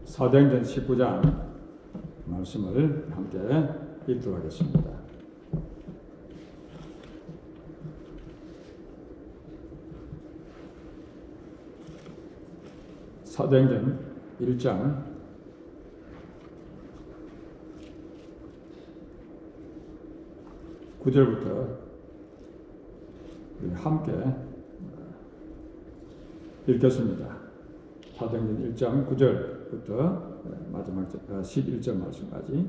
사도행전 19장 말씀을 함께 읽도록 하겠습니다. 사도행전 1장 9절부터 우리 함께 읽겠습니다. 사도행전 1장 9절부터 마지막 11절 말씀까지.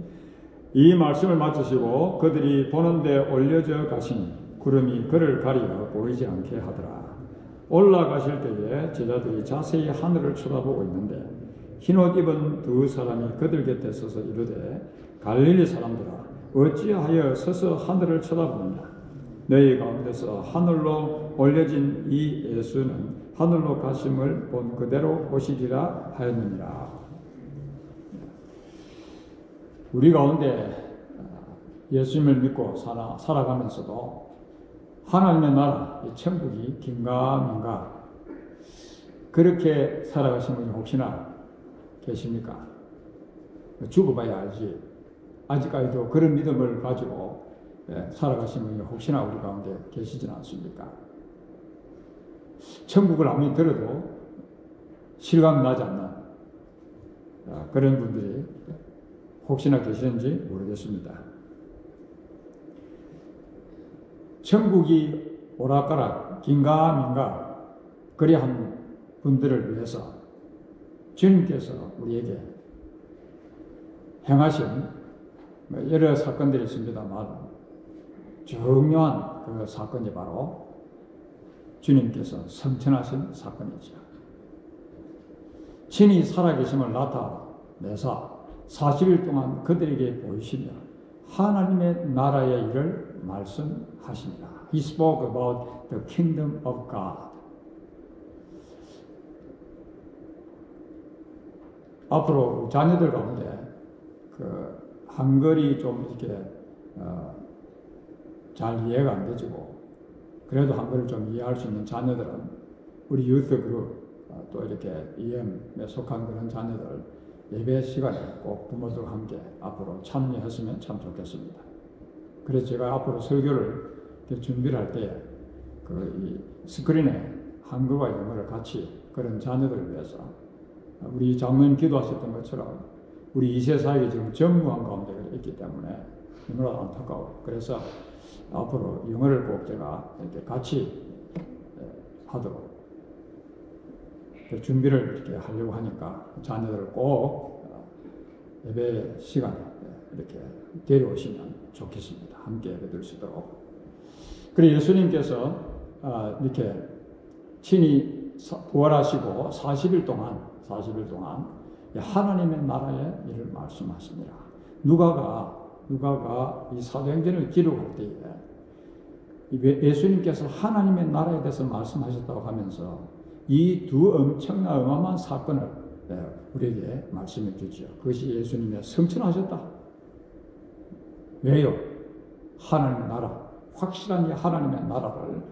이 말씀을 마치시고 그들이 보는데 올려져 가시니 구름이 그를 가리어 보이지 않게 하더라. 올라가실 때에 제자들이 자세히 하늘을 쳐다보고 있는데 흰옷 입은 두 사람이 그들 곁에 서서 이르되 갈릴리 사람들아 어찌하여 서서 하늘을 쳐다보느냐. 너희 가운데서 하늘로 올려진 이 예수는 하늘로 가심을 본 그대로 오시리라 하였느니라. 우리 가운데 예수님을 믿고 살아가면서도 하나님의 나라, 천국이 긴가민가 그렇게 살아가신 분이 혹시나 계십니까? 죽어봐야 알지. 아직까지도 그런 믿음을 가지고 살아가신 분이 혹시나 우리 가운데 계시진 않습니까? 천국을 아무리 들어도 실감 나지 않는 그런 분들이 혹시나 계시는지 모르겠습니다. 천국이 오락가락 긴가민가 그리한 분들을 위해서 주님께서 우리에게 행하신 여러 사건들이 있습니다만 중요한 그 사건이 바로 주님께서 성천하신 사건이죠. 친히 살아계심을 나타내사 40일 동안 그들에게 보이시며 하나님의 나라의 일을 말씀하시니라. He spoke about the kingdom of God. 앞으로 자녀들 가운데 그 한글이 좀 이렇게 잘 이해가 안 되지고 그래도 한글을 좀 이해할 수 있는 자녀들은 우리 유스 그룹 또 이렇게 EM에 속한 그런 자녀들 예배 시간에 꼭 부모들과 함께 앞으로 참여했으면 참 좋겠습니다. 그래서 제가 앞으로 설교를 준비를 할 때 그 스크린에 한글과 영어를 같이 그런 자녀들을 위해서 우리 장로님 기도하셨던 것처럼 우리 2세 사역이 지금 전무한 가운데 있기 때문에 너무나 안타까워. 그래서 앞으로 영어를 꼭 제가 이렇게 같이 하도록 준비를 이렇게 하려고 하니까 자녀들을 꼭 예배 시간에 이렇게 데려오시면 좋겠습니다. 함께 예배 드릴 수 있도록. 그리고 예수님께서 이렇게 친히 부활하시고 40일 동안 하나님의 나라의 일을 말씀하십니다. 누가가 이 사도행전을 기록할 때에 예수님께서 하나님의 나라에 대해서 말씀하셨다고 하면서 이 두 엄청난 어마어마한 사건을 우리에게 말씀해 주죠. 그것이 예수님의 성천하셨다. 왜요? 하나님의 나라, 확실한 하나님의 나라를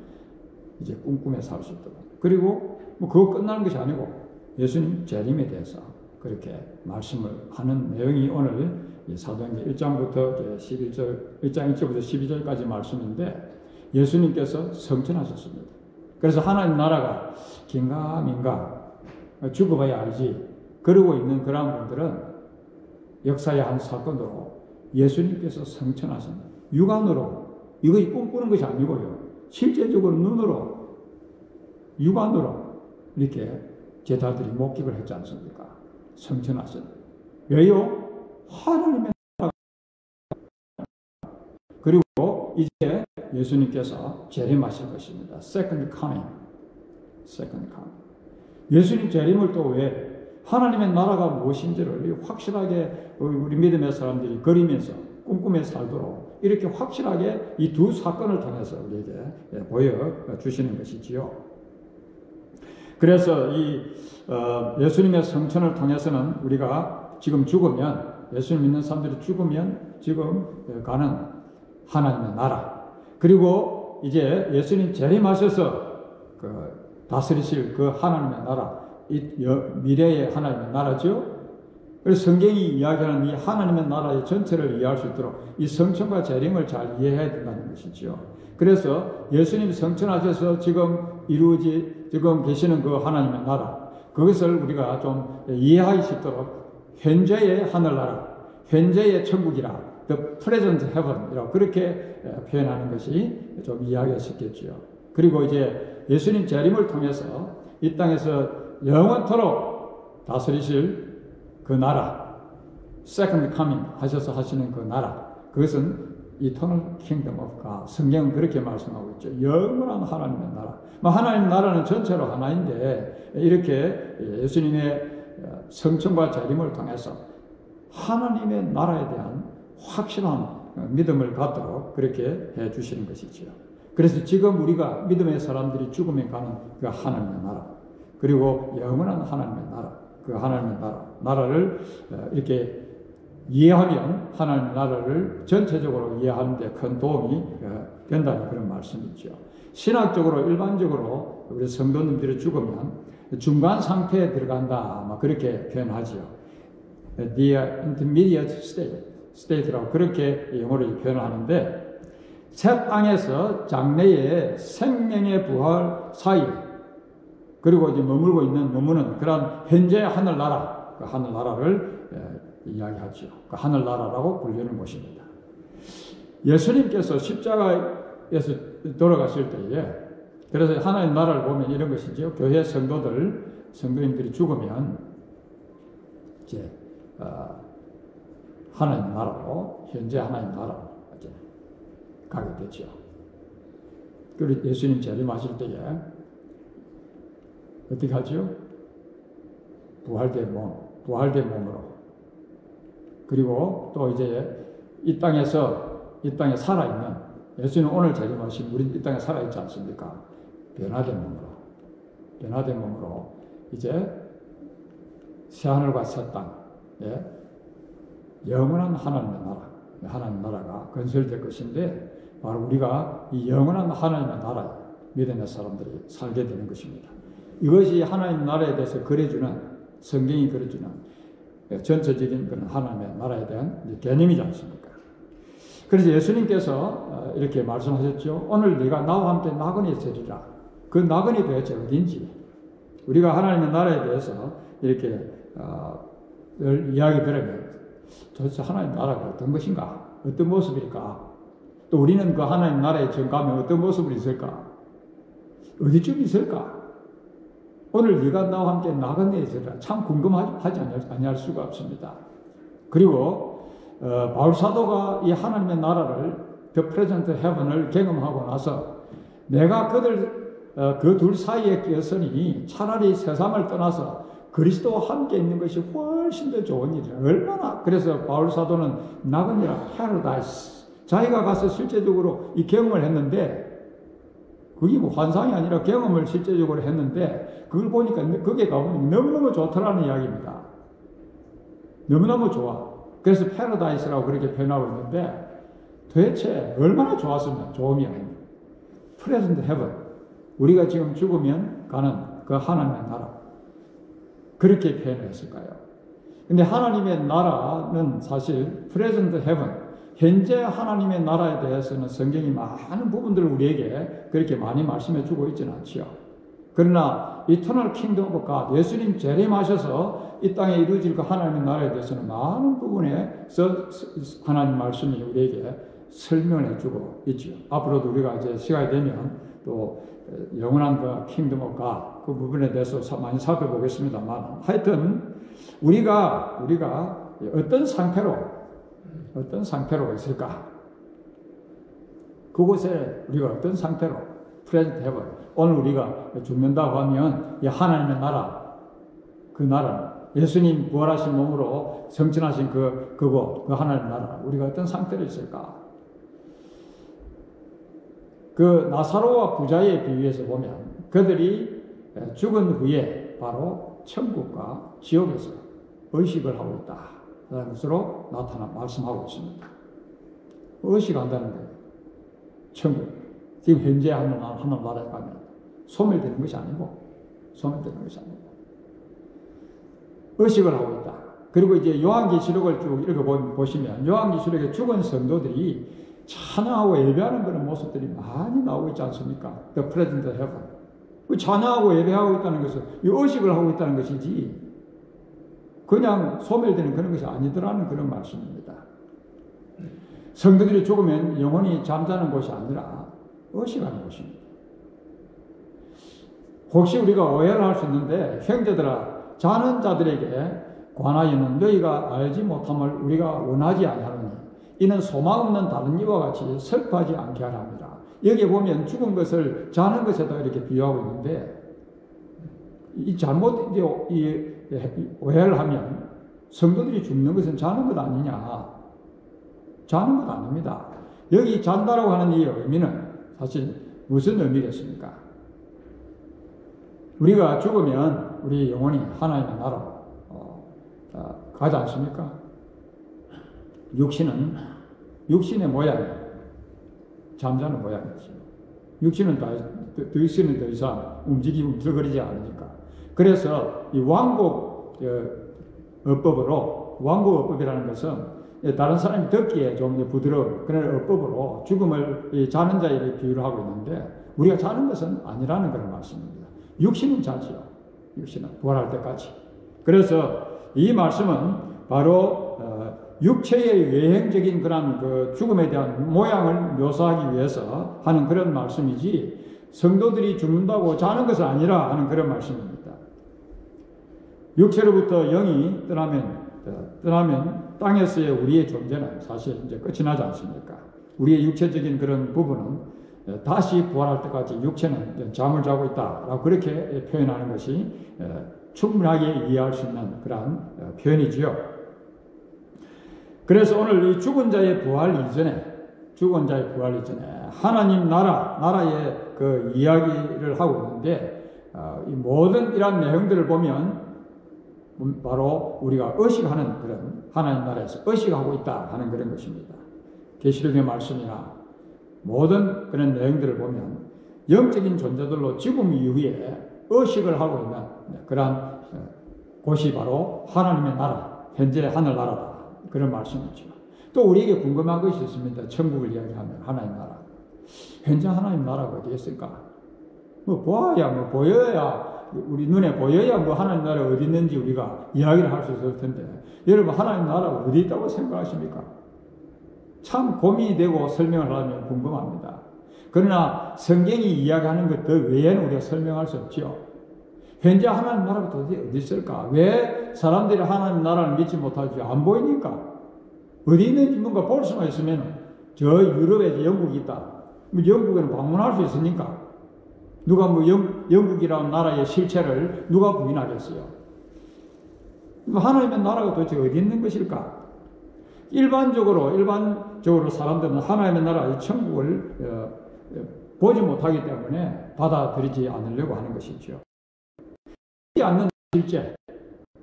이제 꿈꾸며 살 수 있도록. 그리고 뭐 그거 끝나는 것이 아니고 예수님 재림에 대해서 그렇게 말씀을 하는 내용이 오늘 사도행전 1장부터 11절, 1장 1절부터 12절까지 말씀인데 예수님께서 성천하셨습니다. 그래서 하나님 나라가 긴가민가 죽어봐야 알지 그러고 있는 그런 분들은 역사의 한 사건으로 예수님께서 성천하신 육안으로 이것이 꿈꾸는 것이 아니고요. 실제적으로 눈으로 육안으로 이렇게 제자들이 목격을 했지 않습니까? 성천하신. 왜요? 하나님의 나라가. 그리고 이제 예수님께서 재림하실 것입니다. Second coming. 예수님 재림을 또 왜 하나님의 나라가 무엇인지를 확실하게 우리 믿음의 사람들이 그리면서 꿈꾸며 살도록 이렇게 확실하게 이 두 사건을 통해서 우리에게 보여주시는 것이지요. 그래서 이 예수님의 성천을 통해서는 우리가 지금 죽으면 예수님 믿는 사람들이 죽으면 지금 가는 하나님의 나라 그리고 이제 예수님 재림하셔서 다스리실 그 하나님의 나라 이 미래의 하나님의 나라죠. 그래서 성경이 이야기하는 이 하나님의 나라의 전체를 이해할 수 있도록 이 성천과 재림을 잘 이해해야 된다는 것이죠. 그래서 예수님이 성천하셔서 지금 계시는 그 하나님의 나라, 그것을 우리가 좀 이해하기 쉽도록 현재의 하늘나라, 현재의 천국이라, the present heaven이라고 그렇게 표현하는 것이 좀 이해하기가 쉽겠죠. 그리고 이제 예수님 재림을 통해서 이 땅에서 영원토록 다스리실 그 나라, second coming 하셔서 하시는 그 나라, 그것은 eternal kingdom of God. 성경은 그렇게 말씀하고 있죠. 영원한 하나님의 나라. 하나님 나라는 전체로 하나인데 이렇게 예수님의 성천과 재림을 통해서 하나님의 나라에 대한 확실한 믿음을 갖도록 그렇게 해 주시는 것이지요. 그래서 지금 우리가 믿음의 사람들이 죽으면 가는 그 하나님의 나라, 그리고 영원한 하나님의 나라, 그 하나님의 나라를 이렇게 이해하면 하나님의 나라를 전체적으로 이해하는 데 큰 도움이 된다는 그런 말씀이죠. 신학적으로 일반적으로 우리 성도님들이 죽으면 중간 상태에 들어간다, 그렇게 표현하죠. The intermediate state라고 그렇게 영어로 표현을 하는데, 새 땅에서 장래의 생명의 부활 사이에, 그리고 이제 머무는 그런 현재 하늘나라, 그 하늘나라를 이야기하죠. 그 하늘나라라고 불리는 곳입니다. 예수님께서 십자가에서 돌아가실 때에, 그래서 하나님 나라를 보면 이런 것이죠. 교회 성도님들이 죽으면 이제 하나님 나라로, 현재 하나님 나라로 이제 가게 되죠. 그리고 예수님 재림하실 때에 어떻게 하죠? 부활된 몸으로. 그리고 또 이제 이 땅에 살아있는, 예수님 오늘 재림하신 우리 이 땅에 살아있지 않습니까? 변화된 몸으로 이제 새하늘과 새 땅, 영원한 하나님의 나라가 건설될 것인데, 바로 우리가 이 영원한 하나님의 나라에 믿음의 사람들이 살게 되는 것입니다. 이것이 하나님 나라에 대해서 성경이 그려주는 전체적인 그런 하나님의 나라에 대한 개념이지 않습니까? 그래서 예수님께서 이렇게 말씀하셨죠. 오늘 네가 나와 함께 나그네에 있으리라. 그 나그네 도대체 어딘지, 우리가 하나님의 나라에 대해서 이렇게 이야기 들으면 도대체 하나님 나라가 어떤 것인가? 어떤 모습일까? 또 우리는 그 하나님 나라에 지금 가면 어떤 모습으로 있을까? 어디쯤 있을까? 오늘 네가 나와 함께 나그네에 있으리라. 참 궁금하지 아니할 수가 없습니다. 그리고 바울 사도가 이 하나님의 나라를, the present heaven을 경험하고 나서 내가 그 둘 사이에 끼었으니 차라리 세상을 떠나서 그리스도와 함께 있는 것이 훨씬 더 좋은 일이라. 얼마나. 그래서 바울 사도는 나그네라, paradise, 자기가 가서 실제적으로 이 경험을 했는데, 그게 뭐 환상이 아니라 경험을 실제적으로 했는데, 그걸 보니까 거기에 가보니 너무너무 좋더라는 이야기입니다. 너무너무 좋아. 그래서 패러다이스라고 그렇게 표현하고 있는데, 도대체 얼마나 좋았으면 좋음이 아닙니다. 프레젠트 헤븐, 우리가 지금 죽으면 가는 그 하나님의 나라, 그렇게 표현했을까요? 근데 하나님의 나라는 사실 프레젠트 헤븐, 현재 하나님의 나라에 대해서는 성경이 많은 부분들을 우리에게 그렇게 많이 말씀해 주고 있지는 않지요. 그러나 이터널 킹덤 오브 갓, 예수님 재림하셔서 이 땅에 이루어질 그 하나님의 나라에 대해서는 많은 부분에서 하나님 말씀이 우리에게 설명을 해주고 있죠. 앞으로도 우리가 이제 시간이 되면 또 영원한 그 킹덤 오브 갓, 그 부분에 대해서 많이 살펴보겠습니다만, 하여튼 우리가 어떤 상태로 있을까? 그곳에 우리가 어떤 상태로, 프레젠트 헤븐, 오늘 우리가 죽는다고 하면 이 하나님의 나라, 그 나라는 예수님 부활하신 몸으로 성천하신 그곳, 그 하나님의 나라, 우리가 어떤 상태로 있을까? 그 나사로와 부자에 비유해서 보면 그들이 죽은 후에 바로 천국과 지옥에서 의식을 하고 있다 라는 것으로 말씀하고 있습니다. 의식한다는 거예요. 천국, 지금 현재 하늘나라에 가면 소멸되는 것이 아니고 의식을 하고 있다. 그리고 이제 요한계시록을 쭉 읽어보시면 요한계시록에 죽은 성도들이 찬양하고 예배하는 그런 모습들이 많이 나오고 있지 않습니까? The present heaven. 그 찬양하고 예배하고 있다는 것은 이 의식을 하고 있다는 것이지 그냥 소멸되는 그런 것이 아니더라는 그런 말씀입니다. 성도들이 죽으면 영혼이 잠자는 곳이 아니라 의식하는 곳입니다. 혹시 우리가 오해를 할 수 있는데 형제들아 자는 자들에게 관하여는 너희가 알지 못함을 우리가 원하지 아니하노니 이는 소망 없는 다른 이와 같이 슬퍼하지 않게 하라 합니다. 여기에 보면 죽은 것을 자는 것에다 이렇게 비유하고 있는데 이 잘못 오해를 하면 성도들이 죽는 것은 자는 것 아니냐? 자는 것 아닙니다. 여기 잔다라고 하는 이 의미는 사실 무슨 의미겠습니까? 우리가 죽으면 우리 영혼이 하나님의 나라로 가지 않습니까? 육신의 모양이 잠자는 모양이죠. 육신은 더 이상 움직이고 움직거리지 않으니까. 그래서 이 왕국어법이라는 것은 다른 사람이 듣기에 좀 부드러운 그런 어법으로 죽음을 자는 자에게 비유를 하고 있는데 우리가 자는 것은 아니라는 그런 말씀입니다. 육신은 자지요. 육신은 부활할 때까지. 그래서 이 말씀은 바로 육체의 외형적인 그런 그 죽음에 대한 모양을 묘사하기 위해서 하는 그런 말씀이지 성도들이 죽는다고 자는 것은 아니라 하는 그런 말씀입니다. 육체로부터 영이 떠나면 땅에서의 우리의 존재는 사실 이제 끝이 나지 않습니까? 우리의 육체적인 그런 부분은 다시 부활할 때까지 육체는 잠을 자고 있다라고 그렇게 표현하는 것이 충분하게 이해할 수 있는 그러한 표현이지요. 그래서 오늘 이 죽은 자의 부활 이전에 하나님 나라의 그 이야기를 하고 있는데 이 모든 이러한 내용들을 보면 바로 우리가 의식하는 그런 하나님 나라에서 의식하고 있다 하는 그런 것입니다. 계시록의 말씀이나 모든 그런 내용들을 보면 영적인 존재들로 죽음 이후에 의식을 하고 있는 그러한 곳이 바로 하나님의 나라, 현재 하늘나라다. 그런 말씀이죠. 또 우리에게 궁금한 것이 있습니다. 천국을 이야기하면 하나님 나라. 현재 하나님 나라가 어디 있을까? 보여야 우리 눈에 보여야 하나님 나라 어디 있는지 우리가 이야기를 할 수 있을 텐데 여러분 하나님 나라가 어디 있다고 생각하십니까? 참 고민이 되고 설명을 하려면 궁금합니다. 그러나 성경이 이야기하는 것들 외에는 우리가 설명할 수 없죠. 현재 하나님 나라가 도대체 어디 있을까? 왜 사람들이 하나님 나라를 믿지 못하지? 안 보이니까. 어디 있는지 뭔가 볼 수만 있으면 저 유럽에 영국이 있다. 영국에는 방문할 수 있으니까. 누가 영국이라는 나라의 실체를 누가 부인하겠어요? 하나님의 나라가 도대체 어디 있는 것일까? 일반적으로 사람들은 하나님의 나라, 이 천국을 보지 못하기 때문에 받아들이지 않으려고 하는 것이죠.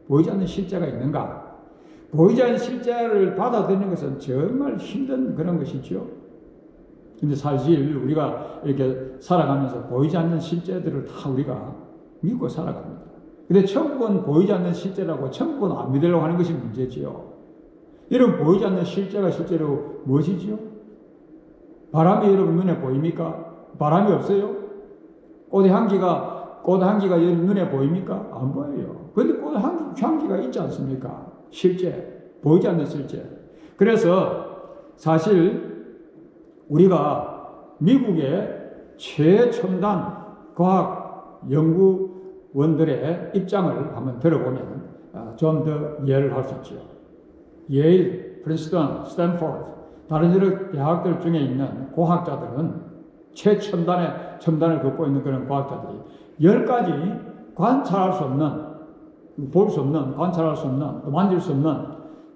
보이지 않는 실제가 있는가? 보이지 않는 실제를 받아들이는 것은 정말 힘든 그런 것이죠. 근데 사실 우리가 이렇게 살아가면서 보이지 않는 실제들을 다 우리가 믿고 살아갑니다. 근데 천국은 보이지 않는 실제라고 천국은 안 믿으려고 하는 것이 문제지요. 이런 보이지 않는 실제가 실제로 무엇이지요? 바람이 여러분 눈에 보입니까? 바람이 없어요? 꽃의 향기가 여러분 눈에 보입니까? 안 보여요. 그런데 꽃의 향기가 있지 않습니까? 실제, 보이지 않는 실제. 그래서 사실 우리가 미국의 최첨단 과학 연구원들의 입장을 한번 들어보면 좀 더 이해를 할 수 있죠. 예일, 프린스턴, 스탠포드, 다른 여러 대학들 중에 있는 과학자들은 최첨단을 갖고 있는 그런 과학자들이 10가지 관찰할 수 없는, 관찰할 수 없는, 만질 수 없는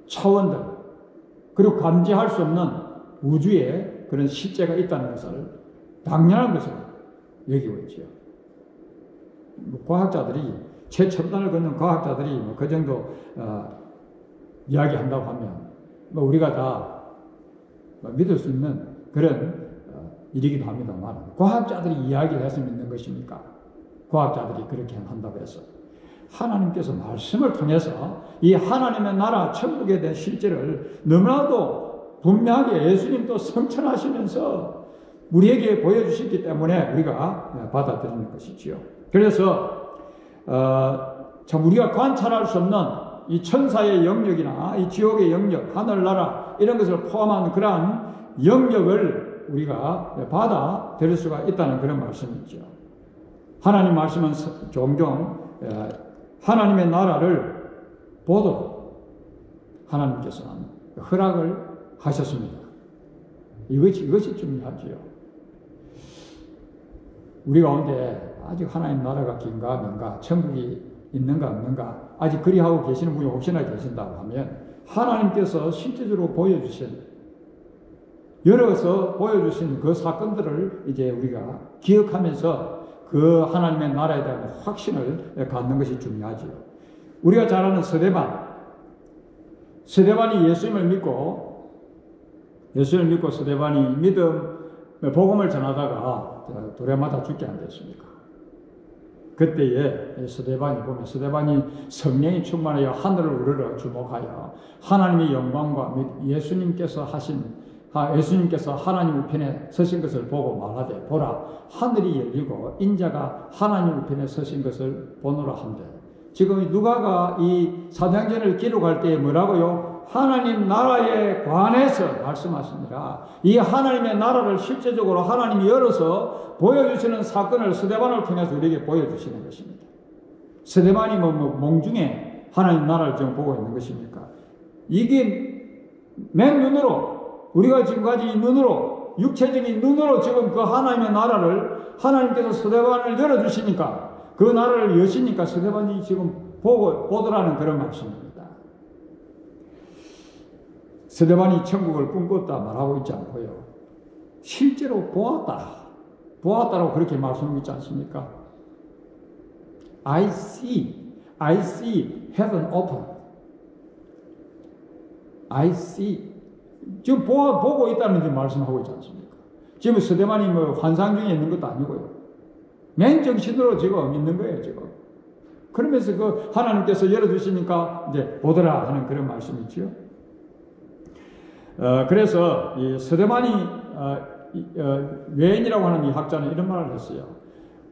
차원들, 그리고 감지할 수 없는 우주에 그런 실제가 있다는 것을 당연한 것으로 여기고 있죠. 과학자들이 최첨단을 걷는 과학자들이 그 정도 이야기한다고 하면 우리가 다 믿을 수 있는 그런 일이기도 합니다만 과학자들이 이야기를 해서 믿는 것입니까? 과학자들이 그렇게 한다고 해서 하나님께서 말씀을 통해서 이 하나님의 나라 천국에 대한 실제를 너무나도 분명하게 예수님도 성천하시면서 우리에게 보여주셨기 때문에 우리가 받아들이는 것이지요. 그래서 참 우리가 관찰할 수 없는 이 천사의 영역이나 이 지옥의 영역, 하늘나라 이런 것을 포함한 그러한 영역을 우리가 받아들일 수가 있다는 그런 말씀이죠. 하나님 말씀은 종종 하나님의 나라를 보도록 하나님께서는 허락을 하셨습니다. 이것이 중요하지요. 우리 가운데 아직 하나님 나라가 긴가 뭔가 천국이 있는가 없는가 아직 그리하고 계시는 분이 혹시나 계신다고 하면 하나님께서 실제적으로 열어서 보여주신 그 사건들을 이제 우리가 기억하면서 그 하나님의 나라에 대한 확신을 갖는 것이 중요하지요. 우리가 잘 아는 스데반이 예수님을 믿고 스데반이 복음을 전하다가 돌에 맞아 죽지 않겠습니까? 그때에 스데반이 성령이 충만하여 하늘을 우러러 주목하여 하나님의 영광과 예수님께서 하나님 우편에 서신 것을 보고 말하되 보라 하늘이 열리고 인자가 하나님 우편에 서신 것을 보노라 한대. 지금 누가가 이 사도행전을 기록할 때 뭐라고요? 하나님 나라에 관해서 말씀하십니다. 이 하나님의 나라를 실제적으로 하나님이 열어서 보여주시는 사건을 스데반을 통해서 우리에게 보여주시는 것입니다. 스데반이 몽중에 하나님 나라를 지금 보고 있는 것입니까? 이게 맨눈으로 우리가 지금까지 눈으로 육체적인 눈으로 지금 그 하나님의 나라를 하나님께서 스데반을 열어주시니까 그 나라를 여시니까 스데반이 지금 보더라는 그런 말씀입니다. 스데반이 천국을 꿈꿨다 말하고 있지 않고요. 실제로 보았다라고 그렇게 말씀하고 있지 않습니까? I see heaven open. I see. 지금 보고 있다는 말씀하고 있지 않습니까? 지금 스데반이 환상 중에 있는 것도 아니고요. 맨정신으로 지금 있는 거예요, 지금. 그러면서 그 하나님께서 열어주시니까 이제 보더라 하는 그런 말씀이지요. 그래서 이 스데반이 외인이라고 하는 이 학자는 이런 말을 했어요.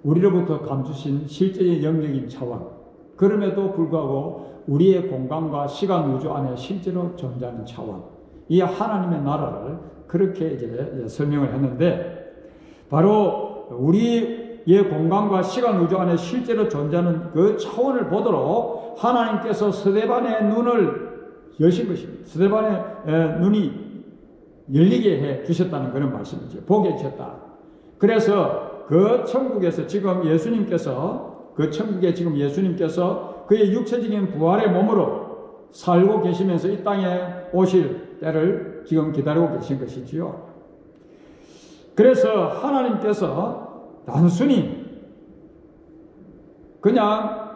우리로부터 감추신 실제의 영적인 차원. 그럼에도 불구하고 우리의 공간과 시간 우주 안에 실제로 존재하는 차원. 이 하나님의 나라를 그렇게 이제 설명을 했는데 바로 우리의 공간과 시간 우주 안에 실제로 존재하는 그 차원을 보도록 하나님께서 스데반의 눈을 여신 것입니다. 스데반의 눈이 열리게 해 주셨다는 그런 말씀이죠. 보게 해주셨다. 그래서 그 천국에서 지금 예수님께서 그의 육체적인 부활의 몸으로 살고 계시면서 이 땅에 오실 때를 지금 기다리고 계신 것이지요. 그래서 하나님께서 단순히 그냥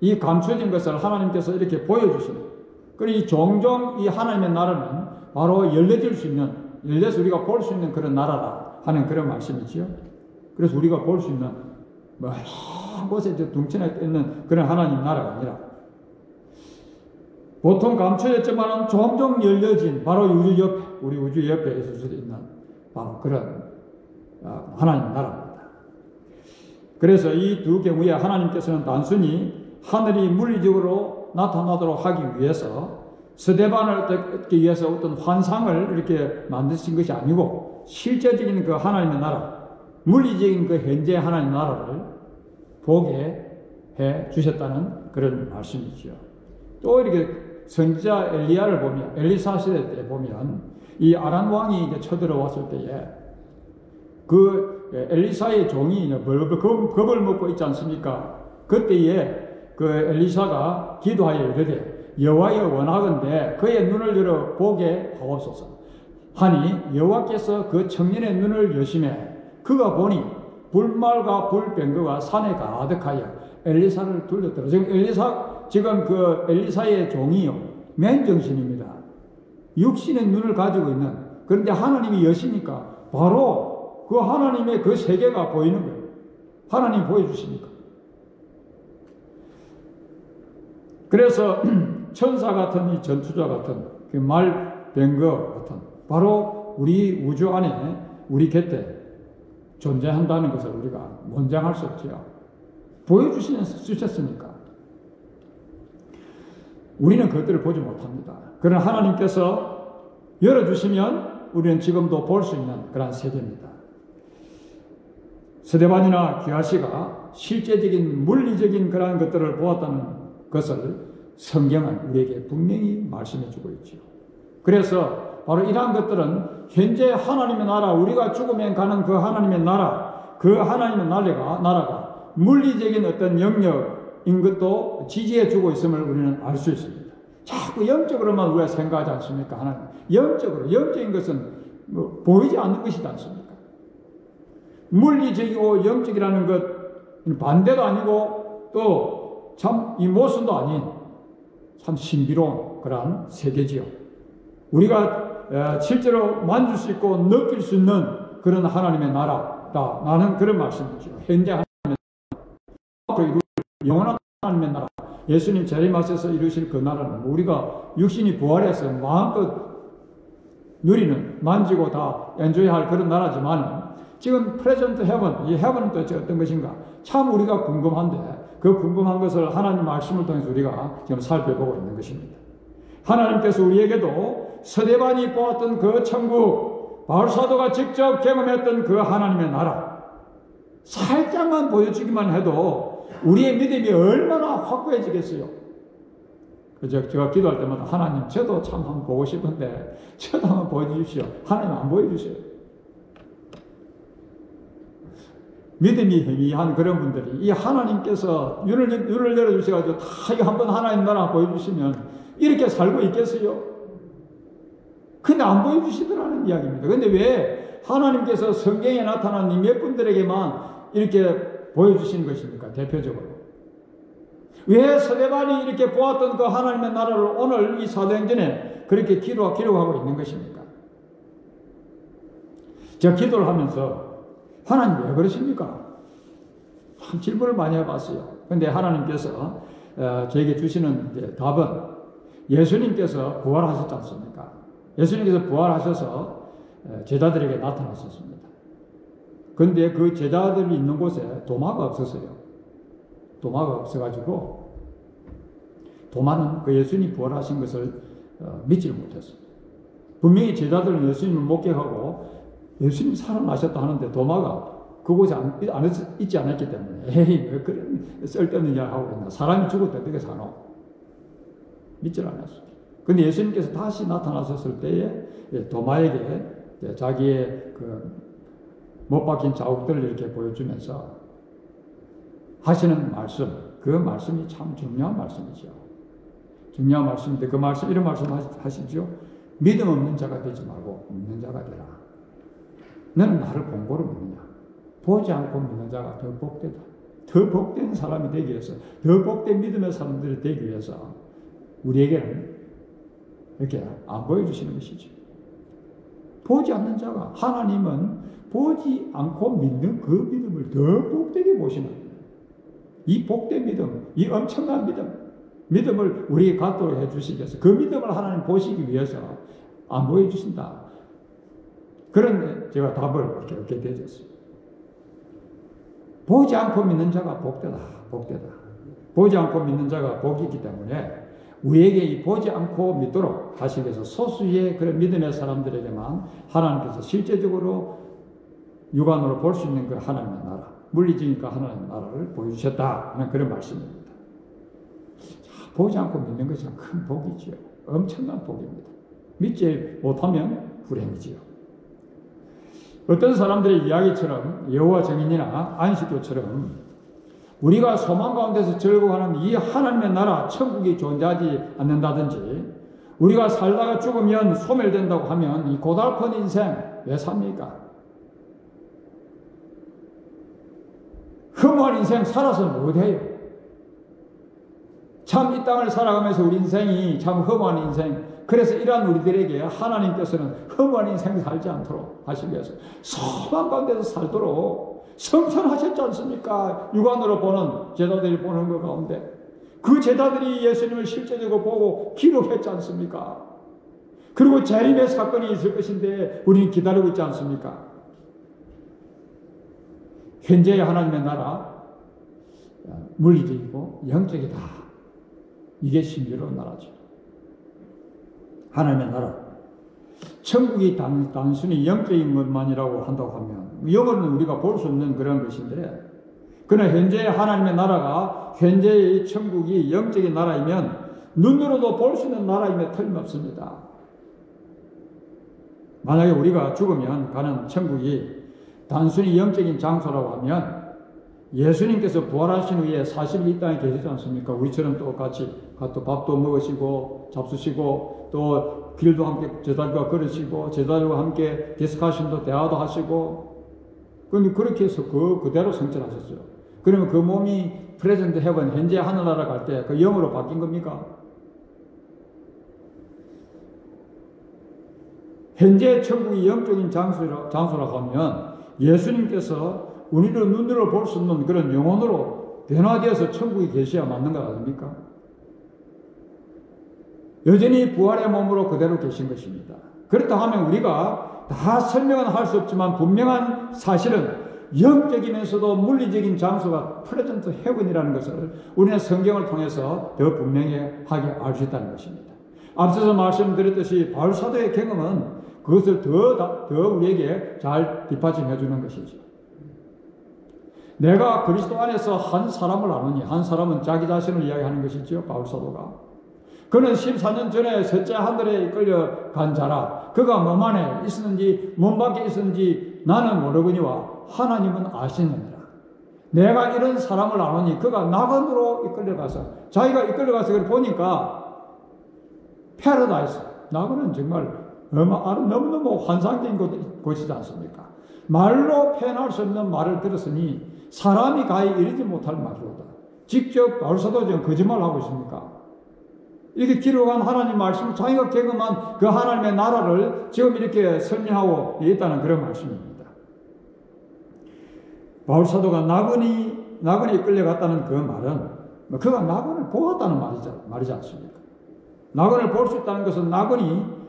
이 감춰진 것을 하나님께서 이렇게 보여주시는 그리고 종종 이 하나님의 나라는 바로 열려서 우리가 볼 수 있는 그런 나라라 하는 그런 말씀이지요. 그래서 우리가 볼 수 있는 먼 곳에 둥쳐져 있는 그런 하나님 나라가 아니라 보통 감춰졌지만 종종 열려진 바로 우리 우주 옆에 있을 수도 있는 바로 그런 하나님 나라입니다. 그래서 이 두 경우에 하나님께서는 단순히 하늘이 물리적으로 나타나도록 하기 위해서 스데반을 얻기 위해서 어떤 환상을 이렇게 만드신 것이 아니고 실제적인 그 하나님의 나라, 물리적인 그 현재 하나님 나라를 보게 해 주셨다는 그런 말씀이죠. 또 이렇게 선지자 엘리야를 보면 엘리사 시대 때 보면 이 아람 왕이 이제 쳐들어왔을 때에 그 엘리사의 종이 겁을 먹고 있지 않습니까? 그때에 그 엘리사가 기도하여 이르되 여호와여 원하건대 그의 눈을 열어 보게 하옵소서 하니 여호와께서 그 청년의 눈을 여심해 그가 보니 불말과 불병거가 산에 가득하여 엘리사를 둘렀더라. 지금 그 엘리사의 종이요 맨정신입니다. 육신의 눈을 가지고 있는 그런데 하나님이 여시니까 바로 그 하나님의 그 세계가 보이는 거예요. 하나님 보여주시니까. 그래서 천사 같은 이 전투자 같은 그 말 된 것 같은 바로 우리 우주 안에 우리 곁에 존재한다는 것을 우리가 논쟁할 수 없지요. 보여주셨으니까. 우리는 그것들을 보지 못합니다. 그러나 하나님께서 열어주시면 우리는 지금도 볼 수 있는 그런 세계입니다. 스데반이나 기하시가 실제적인 물리적인 그러한 것들을 보았다는 것을 성경은 우리에게 분명히 말씀해주고 있죠. 그래서 바로 이러한 것들은 현재 하나님의 나라, 우리가 죽으면 가는 그 하나님의 나라, 그 하나님의 나라가 물리적인 어떤 영역인 것도 지지해주고 있음을 우리는 알 수 있습니다. 자꾸 영적으로만 우리가 생각하지 않습니까? 하나님. 영적인 것은 뭐 보이지 않는 것이지 않습니까? 물리적이고 영적이라는 것, 반대도 아니고 또 참 이 모순도 아닌 참 신비로운 그러한 세계지요. 우리가 실제로 만질 수 있고 느낄 수 있는 그런 하나님의 나라다. 나는 그런 말씀이죠. 현재 하나님의 나라, 영원한 하나님의 나라, 예수님 재림하셔서 이루실 그 나라는 우리가 육신이 부활해서 마음껏 누리는, 만지고 다 엔조이할 그런 나라지만 지금 프레젠트 헤븐, 이 헤븐은 도대체 어떤 것인가? 참 우리가 궁금한데 그 궁금한 것을 하나님 말씀을 통해서 우리가 지금 살펴보고 있는 것입니다. 하나님께서 우리에게도 스데반이 보았던 그 천국, 바울사도가 직접 경험했던 그 하나님의 나라, 살짝만 보여주기만 해도 우리의 믿음이 얼마나 확고해지겠어요. 제가 기도할 때마다 하나님, 저도 참 한번 보고 싶은데 저도 한번 보여주십시오. 하나님 안 보여주세요. 믿음이 희미한 그런 분들이 이 하나님께서 눈을 열어주셔가지고 다 이거 한번 하나님 나라 보여주시면 이렇게 살고 있겠어요? 근데 안 보여주시더라는 이야기입니다. 근데 왜 하나님께서 성경에 나타난 이 몇 분들에게만 이렇게 보여주시는 것입니까? 대표적으로. 왜 스데반이 이렇게 보았던 그 하나님의 나라를 오늘 이 사도행전에 그렇게 기록하고 있는 것입니까? 제가 기도를 하면서 하나님 왜 그러십니까? 참 질문을 많이 해봤어요. 근데 하나님께서 저에게 주시는 답은 예수님께서 부활하셨지 않습니까? 예수님께서 부활하셔서 제자들에게 나타나셨습니다. 근데 그 제자들이 있는 곳에 도마가 없었어요. 도마가 없어가지고 도마는 그 예수님 부활하신 것을 믿지를 못했어요. 분명히 제자들은 예수님을 목격하고 예수님 살아나셨다 하는데 도마가 그곳에 있지 않았기 때문에 에이 왜 그런 쓸데없는 이야기 하고 있나, 사람이 죽었다 어떻게 사노, 믿질 않았어요. 근데 예수님께서 다시 나타나셨을 때에 도마에게 자기의 그 못 박힌 자국들을 이렇게 보여주면서 하시는 말씀, 그 말씀이 참 중요한 말씀이죠. 중요한 말씀인데 그 말씀, 이런 말씀 하시죠. 믿음 없는 자가 되지 말고 믿는 자가 되라. 너는 나를 본고로 믿느냐? 보지 않고 믿는 자가 더 복되다. 더 복된 사람이 되기 위해서, 더 복된 믿음의 사람들이 되기 위해서 우리에게는 이렇게 안 보여주시는 것이죠. 보지 않는 자가, 하나님은 보지 않고 믿는 그 믿음을 더 복되게 보시는, 이 복된 믿음, 이 엄청난 믿음을 우리에게 갖도록 해주시기 위해서, 그 믿음을 하나님 보시기 위해서 안 보여주신다. 그런데 제가 답을 이렇게 얻게 되었어요. 보지 않고 믿는 자가 복되다. 보지 않고 믿는 자가 복이 있기 때문에 우리에게 이 보지 않고 믿도록 하시기 위해서 소수의 그런 믿음의 사람들에게만 하나님께서 실제적으로 육안으로 볼 수 있는 그 하나님의 나라, 물리적이니까 하나님의 나라를 보여주셨다 하는 그런 말씀입니다. 보지 않고 믿는 것이 큰 복이지요. 엄청난 복입니다. 믿지 못하면 불행이지요. 어떤 사람들의 이야기처럼 여호와 증인이나 안식교처럼 우리가 소망 가운데서 즐거워하는 이 하나님의 나라, 천국이 존재하지 않는다든지 우리가 살다가 죽으면 소멸된다고 하면 이 고달픈 인생 왜 삽니까? 허무한 인생 살아서 못해요. 참 이 땅을 살아가면서 우리 인생이 참 허무한 인생, 그래서 이러한 우리들에게 하나님께서는 허무한 인생 살지 않도록 하시기 위해서 소망 가운데서 살도록 성천하셨지 않습니까? 육안으로 보는, 제자들이 보는 것 가운데 그 제자들이 예수님을 실제적으로 보고 기록했지 않습니까? 그리고 재림의 사건이 있을 것인데 우리는 기다리고 있지 않습니까? 현재의 하나님의 나라, 물리적이고 영적이다. 이게 신비로운 나라죠. 하나님의 나라. 천국이 단순히 영적인 것만이라고 한다고 하면 영어는 우리가 볼 수 없는 그런 것인데, 그러나 현재의 하나님의 나라가, 현재의 천국이 영적인 나라이면 눈으로도 볼 수 있는 나라임에 틀림없습니다. 만약에 우리가 죽으면 가는 천국이 단순히 영적인 장소라고 하면 예수님께서 부활하신 후에 40일 이 땅에 계시지 않습니까? 우리처럼 똑같이 또 밥도 먹으시고 잡수시고 또 길도 함께 제자들과 걸으시고 제자들과 함께 디스커션도 대화도 하시고, 그런데 그렇게 해서 그대로 성취하셨어요. 그러면 그 몸이 프레젠트 헤븐, 현재 하늘나라 갈 때 그 영으로 바뀐 겁니까? 현재 천국이 영적인 장소라고 하면 예수님께서 우리를 눈으로 볼 수 없는 그런 영혼으로 변화되어서 천국에 계셔야 맞는 것 아닙니까? 여전히 부활의 몸으로 그대로 계신 것입니다. 그렇다 하면 우리가 다 설명은 할 수 없지만 분명한 사실은 영적이면서도 물리적인 장소가 프레젠트 헤븐이라는 것을 우리는 성경을 통해서 더 분명하게 알 수 있다는 것입니다. 앞서서 말씀드렸듯이 바울 사도의 경험은 그것을 더 우리에게 잘 뒷받침해 주는 것이죠. 내가 그리스도 안에서 한 사람을 아느니, 한 사람은 자기 자신을 이야기하는 것이죠. 바울 사도가. 그는 14년 전에 셋째 하늘에 이끌려 간 자라. 그가 몸 안에 있었는지 몸 밖에 있었는지 나는 모르거니와 하나님은 아시느니라. 내가 이런 사람을 아느니 그가 낙원으로 이끌려가서, 자기가 이끌려가서 그걸 보니까 패러다이스, 낙원은 정말 너무너무 환상적인 곳이지 않습니까? 말로 표현할 수 없는 말을 들었으니 사람이 가히 이르지 못할 말이로다. 직접 바울 사도가 지금 거짓말하고 있습니까? 이렇게 기록한 하나님 말씀을 자기가 경험한 그 하나님의 나라를 지금 이렇게 설명하고 있다는 그런 말씀입니다. 바울 사도가 낙원에 끌려갔다는 그 말은 그가 낙원을 보았다는 말이지 않습니까? 낙원을 볼 수 있다는 것은 낙원이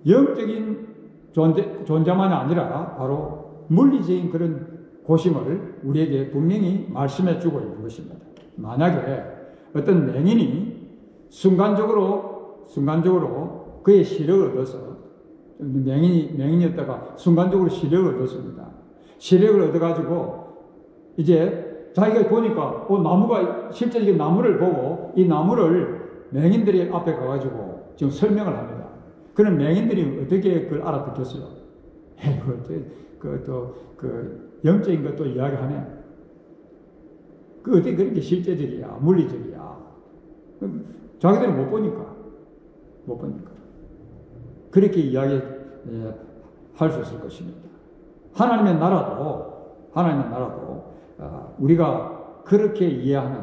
영적인 존재만이 아니라 바로 물리적인 그런 곳임을 우리에게 분명히 말씀해 주고 있는 것입니다. 만약에 어떤 맹인이 순간적으로 그의 시력을 얻어서, 맹인이었다가 순간적으로 시력을 얻었습니다. 시력을 얻어가지고 이제 자기가 보니까 나무가, 실제적인 나무를 보고 이 나무를 맹인들이 앞에 가가지고 지금 설명을 합니다. 그런 맹인들이 어떻게 그걸 알아듣겠어요? 영적인 것도 이야기하네. 어떻게 그렇게 실제적이야, 물리적이야. 자기들은 못 보니까. 그렇게 이야기할 수 있을 것입니다. 하나님의 나라도 우리가 그렇게 이해하는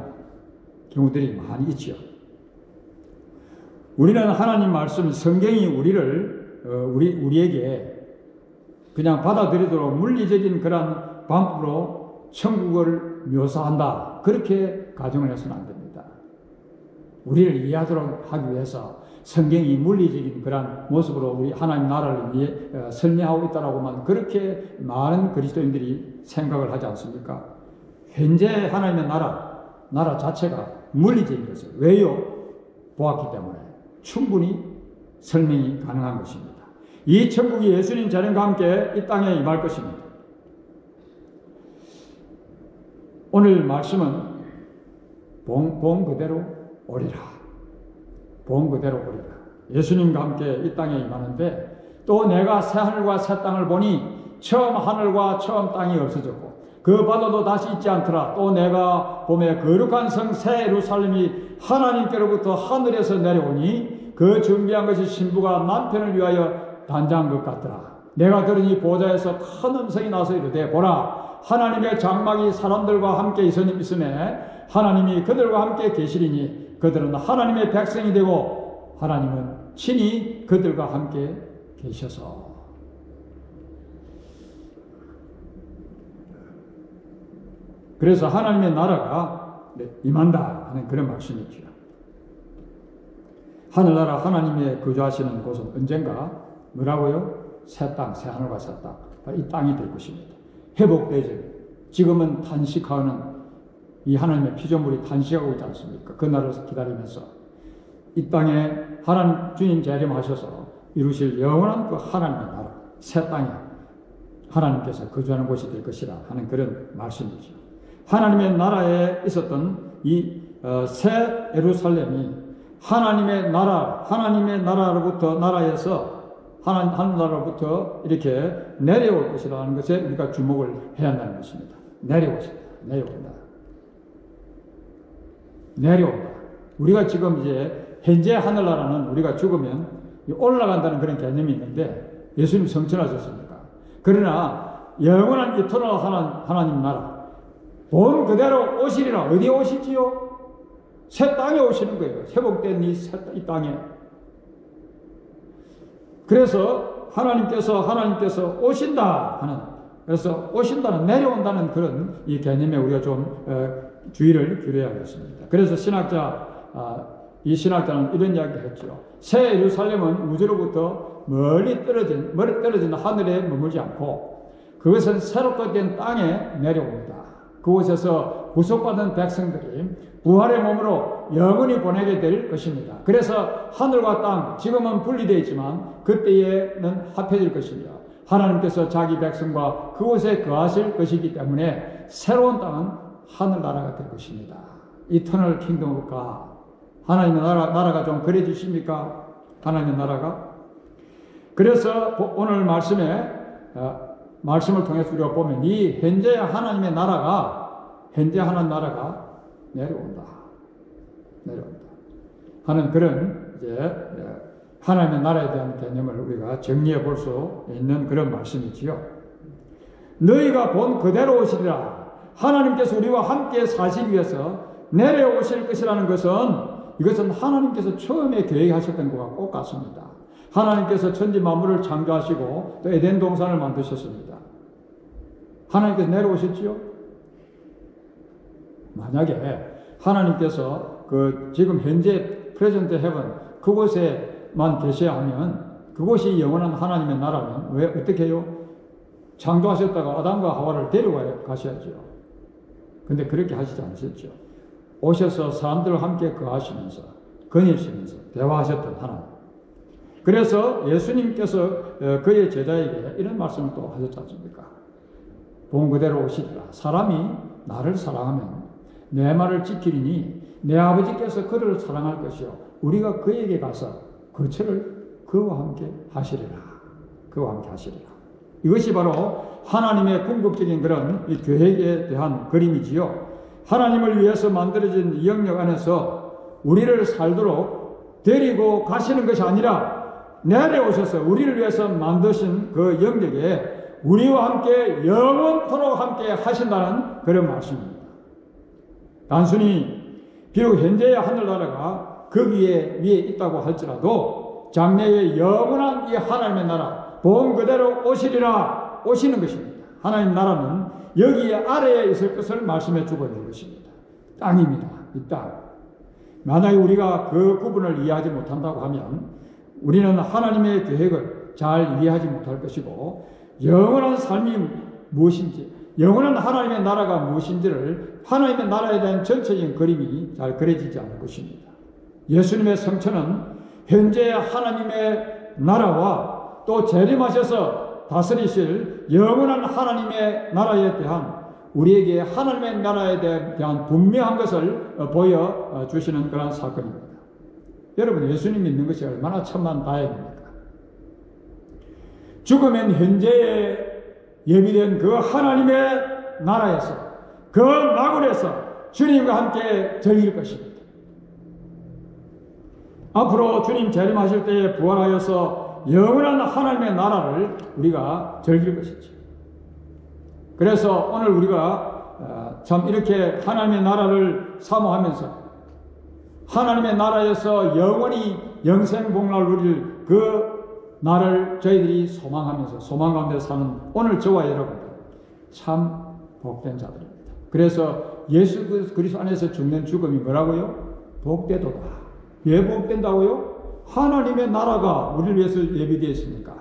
경우들이 많이 있죠. 우리는 하나님 말씀, 성경이 우리에게 그냥 받아들이도록 물리적인 그런 방법으로 천국을 묘사한다. 그렇게 가정을 해서는 안 됩니다. 우리를 이해하도록 하기 위해서 성경이 물리적인 그런 모습으로 우리 하나님 나라를 위해 설명하고 있다라고만 그렇게 많은 그리스도인들이 생각을 하지 않습니까? 현재 하나님의 나라 자체가 물리적인 것을 왜요? 보았기 때문에 충분히 설명이 가능한 것입니다. 이 천국이 예수님 재림과 함께 이 땅에 임할 것입니다. 오늘 말씀은 본 그대로 오리라. 본 그대로 오리라. 예수님과 함께 이 땅에 임하는데, 또 내가 새 하늘과 새 땅을 보니 처음 하늘과 처음 땅이 없어졌고 그 바다도 다시 있지 않더라. 또 내가 보매 거룩한 성 새 예루살렘이 하나님께로부터 하늘에서 내려오니 그 준비한 것이 신부가 남편을 위하여 단장한 것 같더라. 내가 들으니 보좌에서 큰 음성이 나서 이르되 보라, 하나님의 장막이 사람들과 함께 있음에 하나님이 그들과 함께 계시리니 그들은 하나님의 백성이 되고 하나님은 친히 그들과 함께 계셔서. 그래서 하나님의 나라가 임한다 하는 그런 말씀이죠. 하늘나라 하나님의 거주하시는 곳은 언젠가 뭐라고요? 새 땅, 새 하늘과 새 땅. 이 땅이 될 것입니다. 회복되죠. 지금은 탄식하는 이 하나님의 피조물이 탄식하고 있지 않습니까? 그 날을 기다리면서 이 땅에 하나님 주님 재림하셔서 이루실 영원한 그 하나님의 나라, 새 땅에 하나님께서 거주하는 곳이 될 것이라 하는 그런 말씀이죠. 하나님의 나라에 있었던 이 새 예루살렘이 하나님의 나라로부터 나라에서 하늘나라로부터 이렇게 내려올 것이라는 것에 우리가 주목을 해야 한다는 것입니다. 내려온다. 우리가 지금 이제 현재 하늘나라는 우리가 죽으면 올라간다는 그런 개념이 있는데 예수님 성천하셨습니까? 그러나 영원한 이터널 하나님 나라 본 그대로 오시리라. 어디에 오시지요? 새 땅에 오시는 거예요. 회복된 이 땅에. 그래서 하나님께서 오신다 하는, 그래서 오신다는, 내려온다는 그런 이 개념에 우리가 좀 주의를 기울여야겠습니다. 그래서 이 신학자는 이런 이야기를 했죠. 새 예루살렘은 우주로부터 멀리 떨어진 하늘에 머물지 않고 그것은 새롭게 된 땅에 내려옵니다. 그곳에서 구속받은 백성들이 부활의 몸으로 영원히 보내게 될 것입니다. 그래서 하늘과 땅, 지금은 분리되어 있지만 그때에는 합해질 것이며 하나님께서 자기 백성과 그곳에 거하실 것이기 때문에 새로운 땅은 하늘나라가 될 것입니다. 이터널 킹덤 오브 갓. 하나님의 나라가 좀 그려지십니까? 하나님의 나라가? 그래서 오늘 말씀을 통해서 우리가 보면 이 현재 하나님 나라가 내려온다 하는 그런 이제 하나님의 나라에 대한 개념을 우리가 정리해 볼 수 있는 그런 말씀이지요. 너희가 본 그대로 오시리라. 하나님께서 우리와 함께 사시기 위해서 내려오실 것이라는 이것은 하나님께서 처음에 계획하셨던 것과 꼭 같습니다. 하나님께서 천지 만물을 창조하시고 또 에덴 동산을 만드셨습니다. 하나님께서 내려오셨지요? 만약에 하나님께서 지금 현재 프레젠트 헤븐 그곳에만 계셔야 하면 그곳이 영원한 하나님의 나라면 왜 어떻게 해요? 창조하셨다가 아담과 하와를 데려가셔야죠. 근데 그렇게 하시지 않으셨죠. 오셔서 사람들과 함께 거하시면서 거니시면서 대화하셨던 하나님. 그래서 예수님께서 그의 제자에게 이런 말씀을 또 하셨지 않습니까? 본 그대로 오시리라. 사람이 나를 사랑하면 내 말을 지키리니 내 아버지께서 그를 사랑할 것이요 우리가 그에게 가서 그와 함께 하시리라. 이것이 바로 하나님의 궁극적인 그런 이 계획에 대한 그림이지요. 하나님을 위해서 만들어진 이 영역 안에서 우리를 살도록 데리고 가시는 것이 아니라 내려오셔서 우리를 위해서 만드신 그 영역에 우리와 함께 영원토록 함께 하신다는 그런 말씀입니다. 단순히 비록 현재의 하늘나라가 그 위에 있다고 할지라도 장래의 영원한 이 하나님의 나라 본 그대로 오시는 것입니다. 하나님 나라는 여기에 아래에 있을 것을 말씀해 주고 있는 것입니다. 땅입니다. 이 땅. 만약에 우리가 그 구분을 이해하지 못한다고 하면 우리는 하나님의 계획을 잘 이해하지 못할 것이고 영원한 삶이 무엇인지, 영원한 하나님의 나라가 무엇인지를 하나님의 나라에 대한 전체적인 그림이 잘 그려지지 않을 것입니다. 예수님의 성천은 현재 하나님의 나라와 또 재림하셔서 다스리실 영원한 하나님의 나라에 대한 우리에게 하나님의 나라에 대한 분명한 것을 보여주시는 그런 사건입니다. 여러분, 예수님 믿는 것이 얼마나 천만다행입니까? 죽으면 현재에 예비된 그 하나님의 나라에서 그 나굴에서 주님과 함께 즐길 것입니다. 앞으로 주님 재림하실 때에 부활하여서 영원한 하나님의 나라를 우리가 즐길 것이죠. 그래서 오늘 우리가 참 이렇게 하나님의 나라를 사모하면서 하나님의 나라에서 영원히 영생복락을 누릴 그 날을 저희들이 소망하면서 소망 가운데 사는 오늘 저와 여러분들 참 복된 자들입니다. 그래서 예수 그리스도 안에서 죽는 죽음이 뭐라고요? 복되도다. 왜 복된다고요? 하나님의 나라가 우리를 위해서 예비되어 있습니까?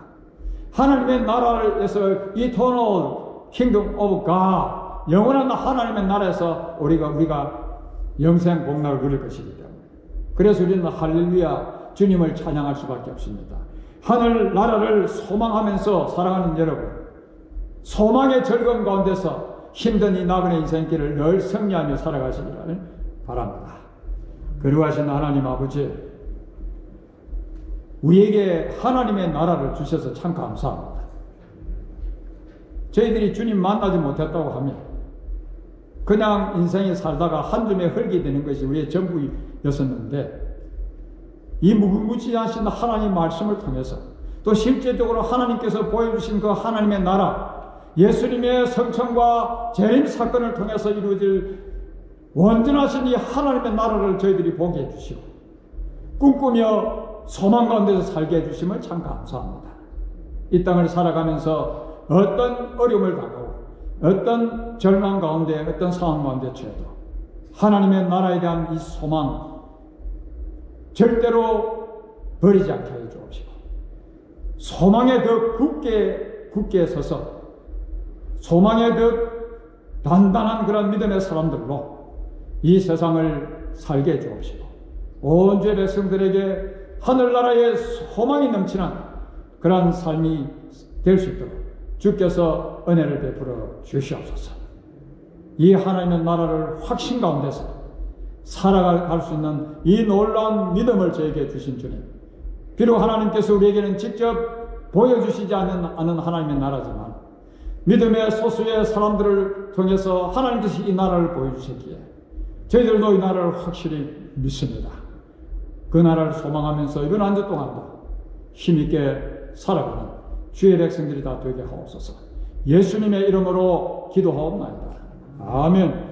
하나님의 나라에서 이터널 킹덤 오브 갓, 영원한 하나님의 나라에서 우리가 영생 복락을 누릴 것이기 때문에, 그래서 우리는 할렐루야 주님을 찬양할 수밖에 없습니다. 하늘 나라를 소망하면서 살아가는 여러분, 소망의 즐거움 가운데서 힘든 이 나그네 인생길을 늘 승리하며 살아가시기를 바랍니다. 거룩하신 하나님 아버지, 우리에게 하나님의 나라를 주셔서 참 감사합니다. 저희들이 주님 만나지 못했다고 하면 그냥 인생에 살다가 한 줌의 흙이 되는 것이 우리의 전부였었는데, 이 무궁무진하신 하나님 말씀을 통해서 또 실제적으로 하나님께서 보여주신 그 하나님의 나라, 예수님의 성천과 재림 사건을 통해서 이루어질 원전하신 이 하나님의 나라를 저희들이 보게 해주시고 꿈꾸며 소망 가운데서 살게 해주심을 참 감사합니다. 이 땅을 살아가면서 어떤 어려움을 당하고 어떤 절망 가운데, 어떤 상황 가운데 처해도 하나님의 나라에 대한 이 소망 절대로 버리지 않게 해 주옵시고, 소망에 더 굳게 서서 소망에 더 단단한 그런 믿음의 사람들로 이 세상을 살게 해 주옵시고, 온 죄 백성들에게 하늘나라의 소망이 넘치는 그러한 삶이 될 수 있도록 주께서 은혜를 베풀어 주시옵소서. 이 하나님의 나라를 확신 가운데서 살아갈 수 있는 이 놀라운 믿음을 저에게 주신 주님, 비록 하나님께서 우리에게는 직접 보여주시지 않은 하나님의 나라지만 믿음의 소수의 사람들을 통해서 하나님께서 이 나라를 보여주셨기에 저희들도 이 나라를 확실히 믿습니다. 그 나라를 소망하면서 이번 한 주 동안도 힘있게 살아가는 주의 백성들이 다 되게 하옵소서. 예수님의 이름으로 기도하옵나이다. 아멘.